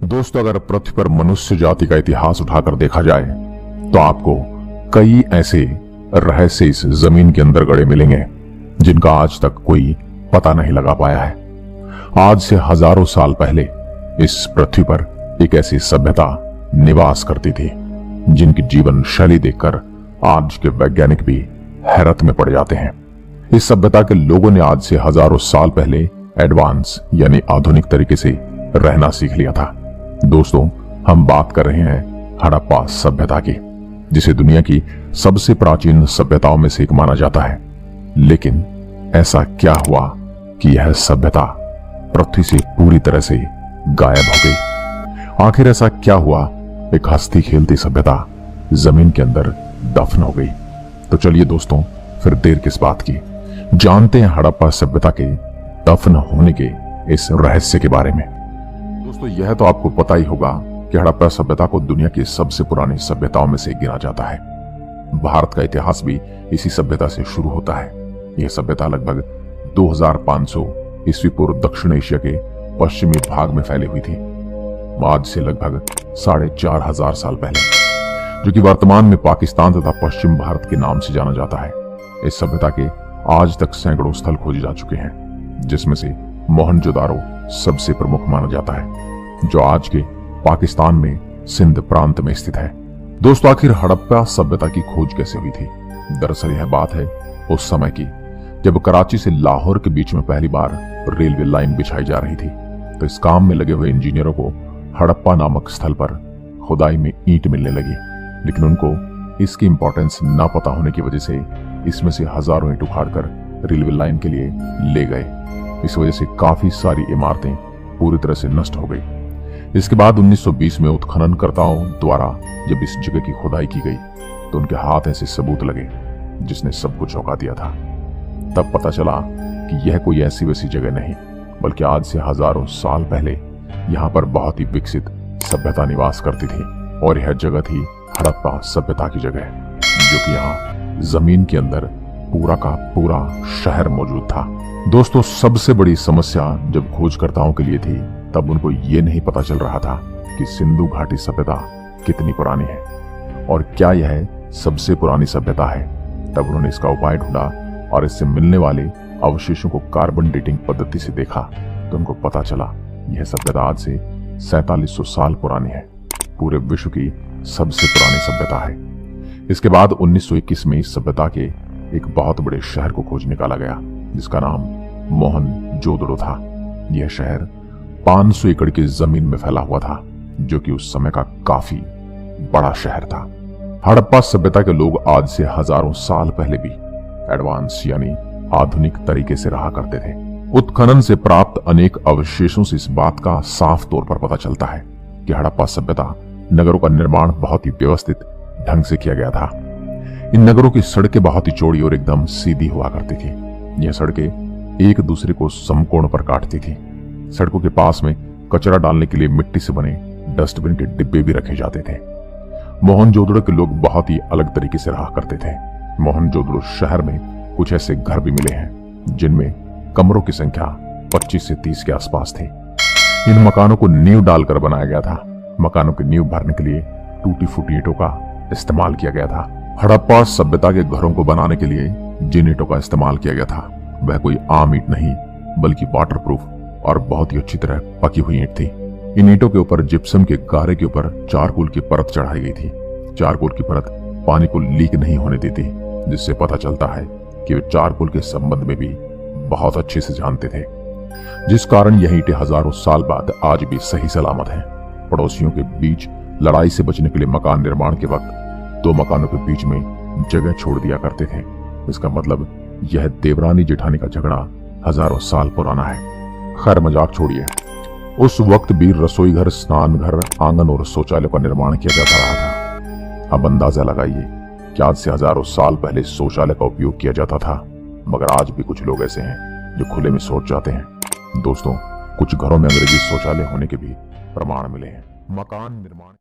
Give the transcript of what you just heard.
दोस्तों, अगर पृथ्वी पर मनुष्य जाति का इतिहास उठाकर देखा जाए तो आपको कई ऐसे रहस्य इस जमीन के अंदर गड़े मिलेंगे जिनका आज तक कोई पता नहीं लगा पाया है। आज से हजारों साल पहले इस पृथ्वी पर एक ऐसी सभ्यता निवास करती थी जिनकी जीवन शैली देखकर आज के वैज्ञानिक भी हैरत में पड़ जाते हैं। इस सभ्यता के लोगों ने आज से हजारों साल पहले एडवांस यानी आधुनिक तरीके से रहना सीख लिया था। दोस्तों, हम बात कर रहे हैं हड़प्पा सभ्यता की, जिसे दुनिया की सबसे प्राचीन सभ्यताओं में से एक माना जाता है। लेकिन ऐसा क्या हुआ कि यह सभ्यता पृथ्वी से पूरी तरह से गायब हो गई? आखिर ऐसा क्या हुआ एक हंसती खेलती सभ्यता जमीन के अंदर दफन हो गई? तो चलिए दोस्तों, फिर देर किस बात की, जानते हैं हड़प्पा सभ्यता के दफन होने के इस रहस्य के बारे में। दोस्तों, यह तो आपको पता ही होगा कि हड़प्पा सभ्यता को दुनिया की सबसे पुरानी सभ्यताओं में से गिना जाता है। भारत का इतिहास भी इसी सभ्यता से शुरू होता है। यह सभ्यता लगभग 2500 ईस्वी पूर्व दक्षिण एशिया के पश्चिमी भाग में फैली हुई थी, आज से लगभग 4500 साल पहले, जो कि वर्तमान में पाकिस्तान तथा पश्चिम भारत के नाम से जाना जाता है। इस सभ्यता के आज तक सैकड़ों स्थल खोजे जा चुके हैं, जिसमें से मोहनजोदारो सबसे प्रमुख माना जाता है, जो आज के पाकिस्तान में सिंध प्रांत में स्थित है। दोस्तों, आखिर हड़प्पा सभ्यता की खोज कैसे हुई थी? दरअसल यह बात है उस समय की जब कराची से लाहौर के बीच में पहली बार रेलवे लाइन बिछाई जा रही थी। तो इस काम में लगे हुए इंजीनियरों को हड़प्पा नामक स्थल पर खुदाई में ईंट मिलने लगी, लेकिन उनको इसकी इंपॉर्टेंस ना पता होने की वजह से इसमें से हजारों ईंट उखाड़कर रेलवे लाइन के लिए ले गए। इस वजह से काफी सारी इमारतें पूरी तरह से नष्ट हो गई। इसके बाद 1920 में उत्खननकर्ताओं द्वारा जब इस जगह की खुदाई की गई तो उनके हाथ ऐसे सबूत लगे जिसने सबको चौंका दिया था। तब पता चला कि यह कोई ऐसी वैसी जगह नहीं, बल्कि आज से हजारों साल पहले यहाँ पर बहुत ही विकसित सभ्यता निवास करती थी, और यह जगह थी हड़प्पा सभ्यता की जगह, जो कि यहाँ जमीन के अंदर पूरा का पूरा शहर मौजूद था। दोस्तों, सबसे बड़ी समस्या जब खोजकर्ताओं के लिए थी तब उनको ये नहीं पता चल रहा था कि सिंधु घाटी सभ्यता कितनी पुरानी है और क्या यह सबसे पुरानी सभ्यता है। तब उन्होंने इसका उपाय ढूंढा और इससे मिलने वाले अवशेषों को कार्बन डेटिंग पद्धति से देखा तो उनको पता चला यह सभ्यता आज से 4700 साल पुरानी है, पूरे विश्व की सबसे पुरानी सभ्यता है। इसके बाद 1921 में इस सभ्यता के एक बहुत बड़े शहर को खोज निकाला गया जिसका नाम मोहनजोदड़ो था। यह शहर 500 एकड़ की जमीन में फैला हुआ था, जो कि उस समय का काफी बड़ा शहर था। हड़प्पा सभ्यता के लोग आज से हजारों साल पहले भी एडवांस यानी आधुनिक तरीके से रहा करते थे। उत्खनन से प्राप्त अनेक अवशेषों से इस बात का साफ तौर पर पता चलता है कि हड़प्पा सभ्यता नगरों का निर्माण बहुत ही व्यवस्थित ढंग से किया गया था। इन नगरों की सड़कें बहुत ही चौड़ी और एकदम सीधी हुआ करती थी। यह सड़कें एक दूसरे को समकोण पर काटती थी। सड़कों के पास में कचरा डालने के लिए मिट्टी से बने डस्टबिन के डिब्बे भी रखे जाते थे। मोहनजोदड़ो के लोग बहुत ही अलग तरीके से रहा करते थे। मोहनजोदड़ो शहर में कुछ ऐसे घर भी मिले हैं जिनमें कमरों की संख्या 25 से 30 के आसपास थी। इन मकानों को नींव डालकर बनाया गया था। मकानों की नींव भरने के लिए टूटी फूटी ईंटों का इस्तेमाल किया गया था। हड़प्पा सभ्यता के घरों को बनाने के लिए जिन ईंटों का इस्तेमाल किया गया था वह कोई आम ईंट नहीं, बल्कि वाटरप्रूफ और बहुत ही अच्छी तरह पकी हुई ईंट थी। इन ईंटों के ऊपर जिप्सम के गारे के ऊपर चारकोल की परत चढ़ाई गई थी। चारकोल की परत पानी को लीक नहीं होने देती, जिससे पता चलता है कि वे चारकोल के संबंध में भी बहुत अच्छे से जानते थे, जिस कारण यह ईंटें हजारों साल बाद आज भी सही सलामत हैं। पड़ोसियों के बीच लड़ाई से बचने के लिए मकान निर्माण के वक्त 2 मकानों के बीच में जगह छोड़ दिया करते थे। इसका मतलब यह देवरानी जेठानी का झगड़ा हजारों साल पुराना है। खैर, मजाक छोड़िए। उस वक्त भी रसोई घर, स्नान घर, आंगन और शौचालय का निर्माण किया जाता रहा था। अब अंदाजा लगाइए कि आज से हजारों साल पहले शौचालय का उपयोग किया जाता था, मगर आज भी कुछ लोग ऐसे हैं जो खुले में शौच जाते हैं। दोस्तों, कुछ घरों में अंग्रेजी शौचालय होने के भी प्रमाण मिले हैं। मकान निर्माण